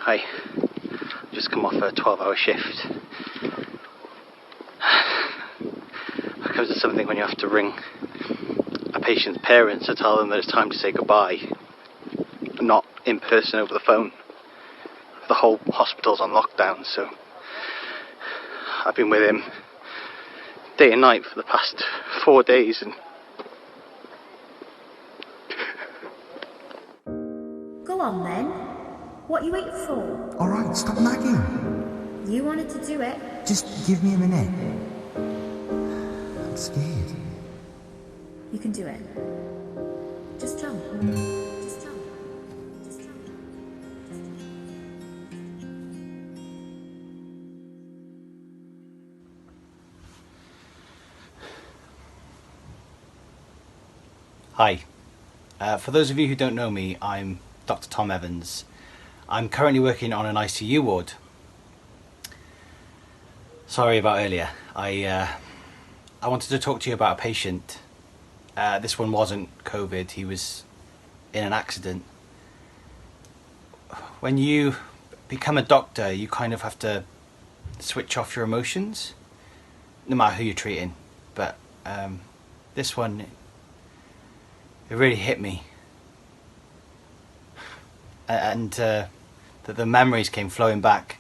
Hi, just come off a 12-hour shift. There comes to something when you have to ring a patient's parents to tell them that it's time to say goodbye, not in person over the phone. The whole hospital's on lockdown, so I've been with him day and night for the past 4 days, and go on then. What are you waiting for? Alright, stop nagging. You wanted to do it. Just give me a minute. I'm scared. You can do it. Just jump. Just jump. Just jump. Hi. For those of you who don't know me, I'm Dr. Tom Evans. I'm currently working on an ICU ward. Sorry about earlier. I wanted to talk to you about a patient. This one wasn't COVID, he was in an accident. When you become a doctor, you kind of have to switch off your emotions, no matter who you're treating. But this one, it really hit me. And the memories came flowing back.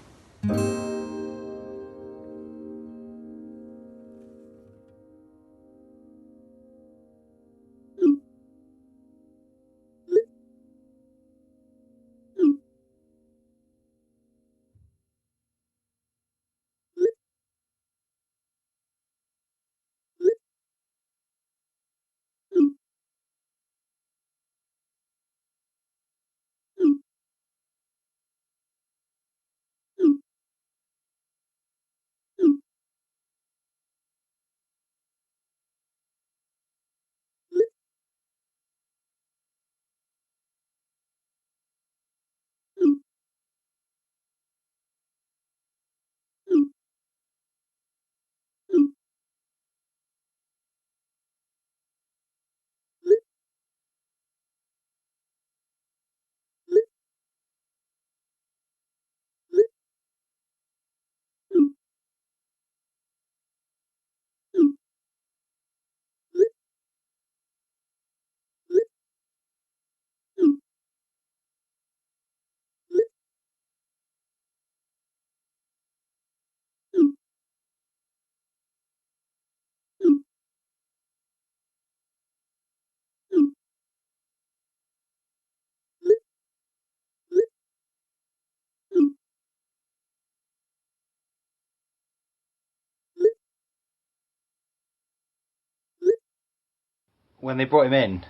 When they brought him in,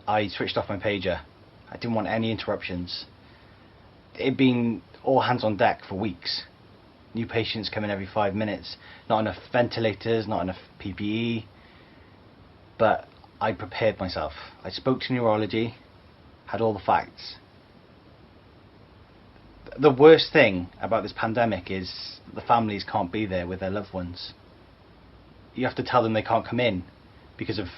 I switched off my pager. I didn't want any interruptions. It'd been all hands on deck for weeks. New patients come in every 5 minutes. Not enough ventilators, not enough PPE. But I prepared myself. I spoke to neurology, had all the facts. The worst thing about this pandemic is the families can't be there with their loved ones. You have to tell them they can't come in because of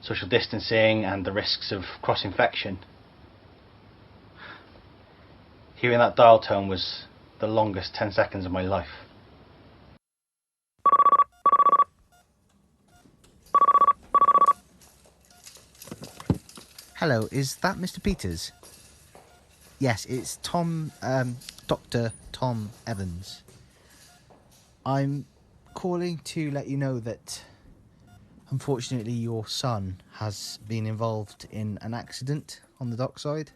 social distancing and the risks of cross-infection. Hearing that dial tone was the longest 10 seconds of my life. Hello, is that Mr. Peters? Yes, it's Tom, Dr. Tom Evans. I'm calling to let you know that unfortunately your son has been involved in an accident on the dockside.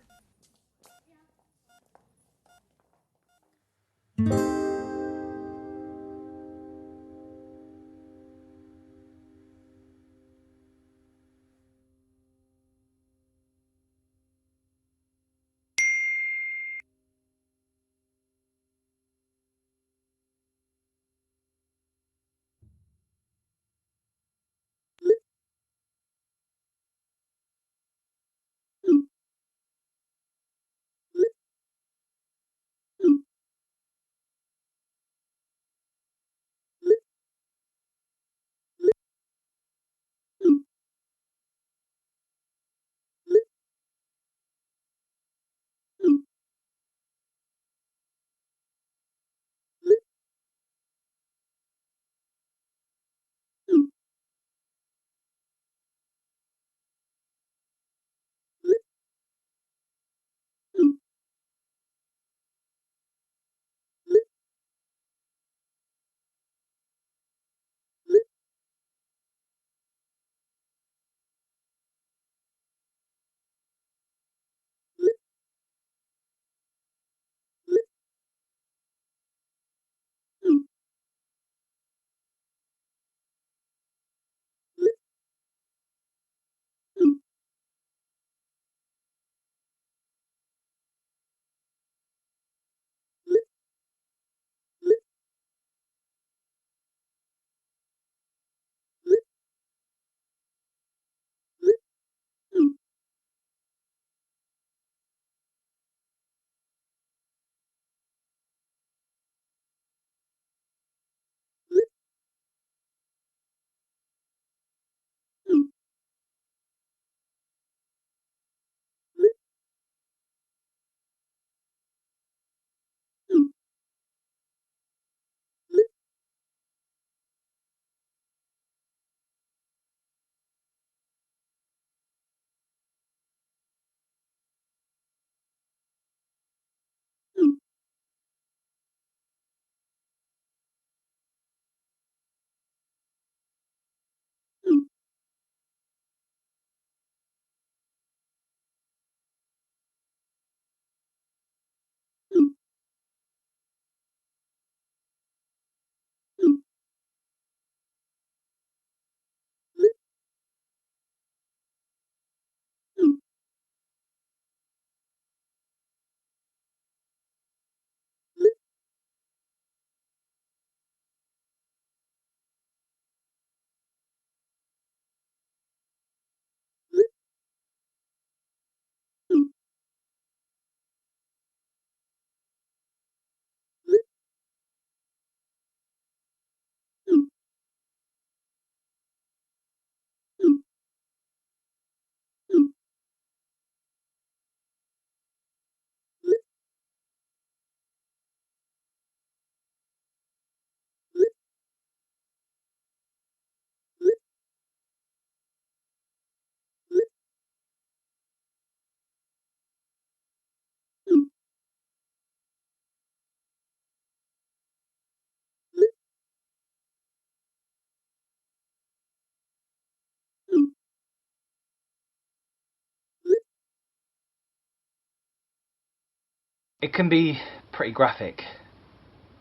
It can be pretty graphic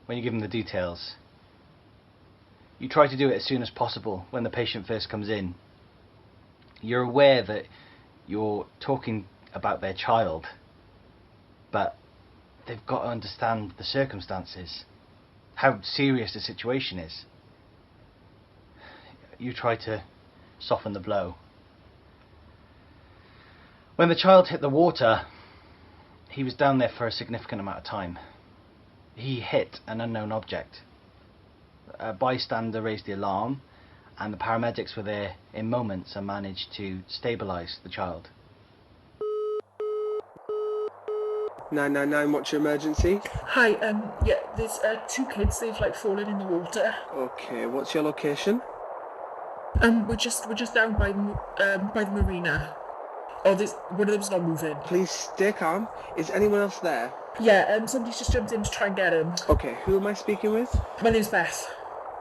when you give them the details. You try to do it as soon as possible when the patient first comes in. You're aware that you're talking about their child, but they've got to understand the circumstances, how serious the situation is. You try to soften the blow. When the child hit the water, he was down there for a significant amount of time. He hit an unknown object. A bystander raised the alarm, and the paramedics were there in moments and managed to stabilise the child. 999, what's your emergency? Hi, yeah, there's two kids, they've like fallen in the water. Okay, what's your location? We're just down by the marina. Oh, one of them's not moving. Please stay calm. Is anyone else there? Yeah, somebody's just jumped in to try and get him. Okay, who am I speaking with? My name's Beth.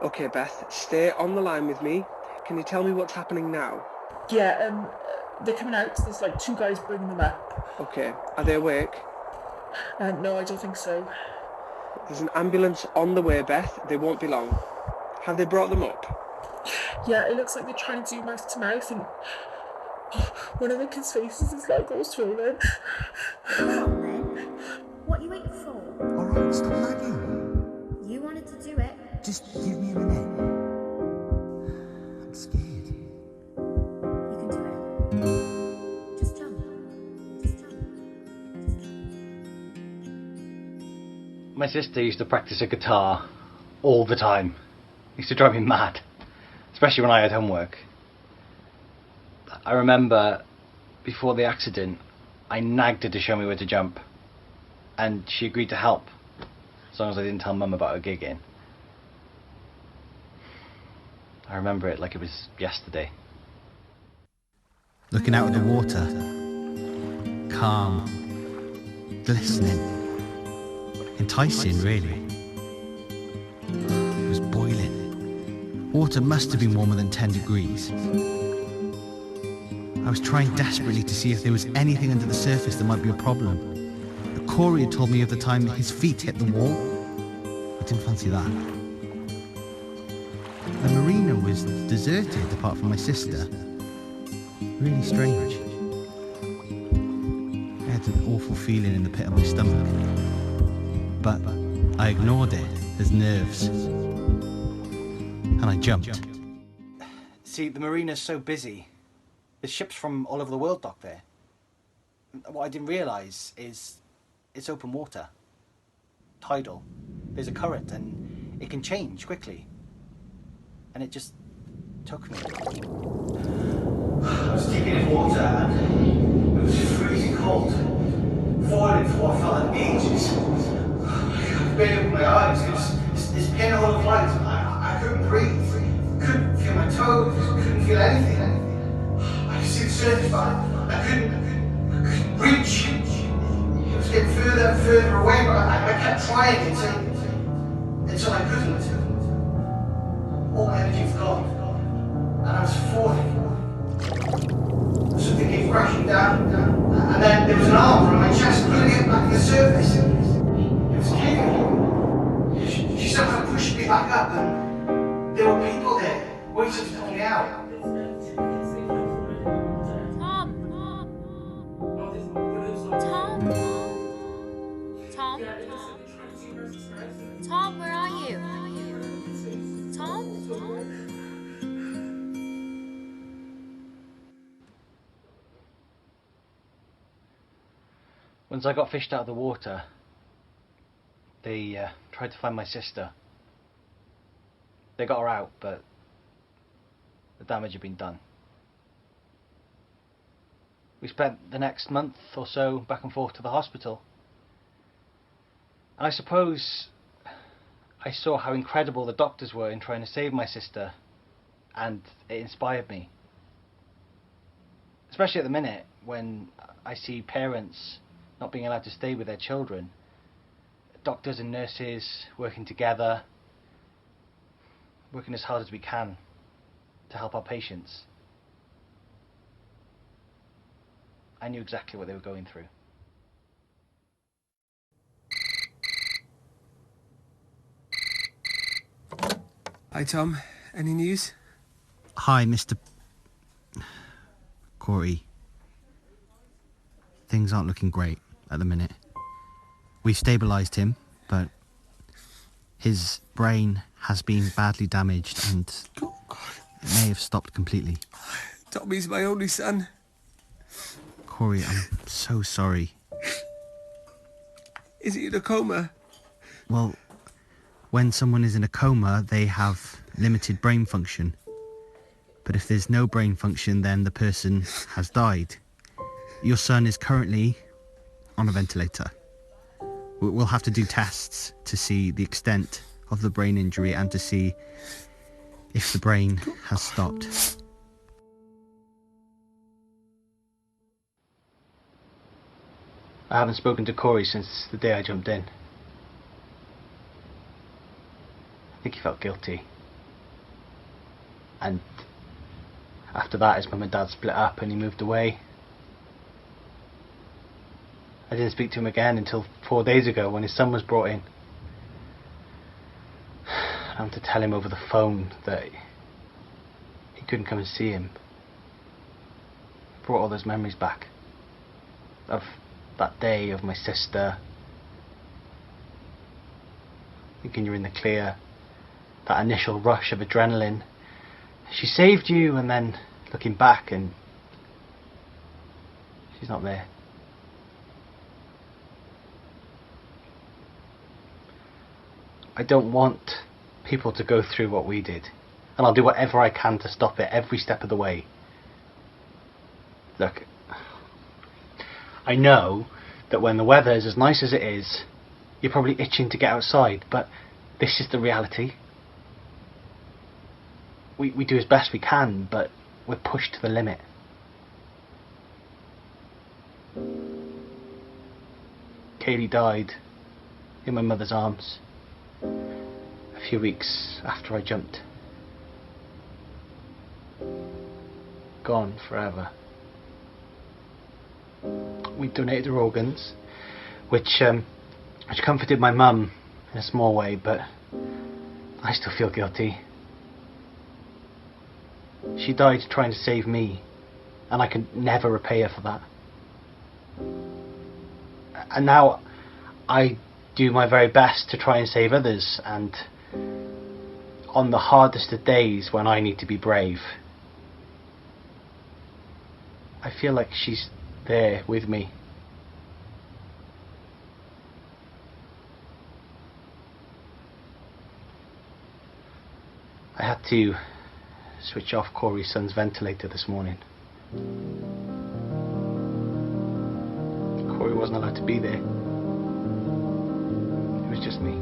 Okay, Beth, stay on the line with me. Can you tell me what's happening now? Yeah, they're coming out, there's like two guys bringing them up. Okay, are they awake? No, I don't think so. There's an ambulance on the way, Beth. They won't be long. Have they brought them up? Yeah, it looks like they're trying to do mouth to mouth, and one of the kids' faces is like all swollen. Come on then. What are you waiting for? Alright, stop nagging. You wanted to do it. Just give me a minute. I'm scared. You can do it. Just jump. Just jump. Just jump. My sister used to practice a guitar all the time. It used to drive me mad, especially when I had homework. I remember before the accident, I nagged her to show me where to jump, and she agreed to help as long as I didn't tell Mum about her gigging. I remember it like it was yesterday. Looking out at the water, calm, glistening, enticing really. It was boiling. Water must have been warmer than 10 degrees. I was trying desperately to see if there was anything under the surface that might be a problem. Corey had told me of the time his feet hit the wall. I didn't fancy that. The marina was deserted apart from my sister. Really strange. I had an awful feeling in the pit of my stomach. But I ignored it as nerves. And I jumped. See, the marina's so busy. There's ships from all over the world dock there. What I didn't realise is it's open water. Tidal. There's a current and it can change quickly. And it just took me. I was digging in water and it was freezing cold. Falling for what felt like ages. I could barely open my eyes. It was this pinhole of light. I couldn't breathe. Couldn't feel my toes. Couldn't feel anything. I could see the surface, but I couldn't reach. It was getting further and further away, but I kept trying until I couldn't. All my energy was gone, and I was falling. Something came crashing down, and then there was an arm from my chest pulling it back to the surface. It was Kate. She somehow pushed me back up, and there were people there waiting to pull me out. Tom, where are you? Tom? Once I got fished out of the water, they tried to find my sister. They got her out, but the damage had been done. We spent the next month or so back and forth to the hospital. And I suppose I saw how incredible the doctors were in trying to save my sister, and it inspired me. Especially at the minute when I see parents not being allowed to stay with their children. Doctors and nurses working together, working as hard as we can to help our patients. I knew exactly what they were going through. Hi, Tom. Any news? Hi, Mr. Corey. Things aren't looking great at the minute. We've stabilised him, but his brain has been badly damaged and it may have stopped completely. Tommy's my only son. Corey, I'm so sorry. Is he in a coma? Well, when someone is in a coma, they have limited brain function. But if there's no brain function, then the person has died. Your son is currently on a ventilator. We'll have to do tests to see the extent of the brain injury and to see if the brain has stopped. I haven't spoken to Corey since the day I jumped in. I think he felt guilty. And after that, his mum and dad split up and he moved away. I didn't speak to him again until 4 days ago when his son was brought in. I had to tell him over the phone that he couldn't come and see him. It brought all those memories back. Of that day, of my sister. Thinking you're in the clear. That initial rush of adrenaline. She saved you, and then looking back and she's not there. I don't want people to go through what we did, and I'll do whatever I can to stop it every step of the way. Look, I know that when the weather is as nice as it is, you're probably itching to get outside, but this is the reality. We do as best we can, but we're pushed to the limit. Kaylee died in my mother's arms a few weeks after I jumped. Gone forever. We donated her organs, which comforted my mum in a small way, but I still feel guilty. She died trying to save me, and I could never repay her for that. And now I do my very best to try and save others, and on the hardest of days when I need to be brave, I feel like she's there with me. I had to switch off Corey's son's ventilator this morning. Corey wasn't allowed to be there. It was just me.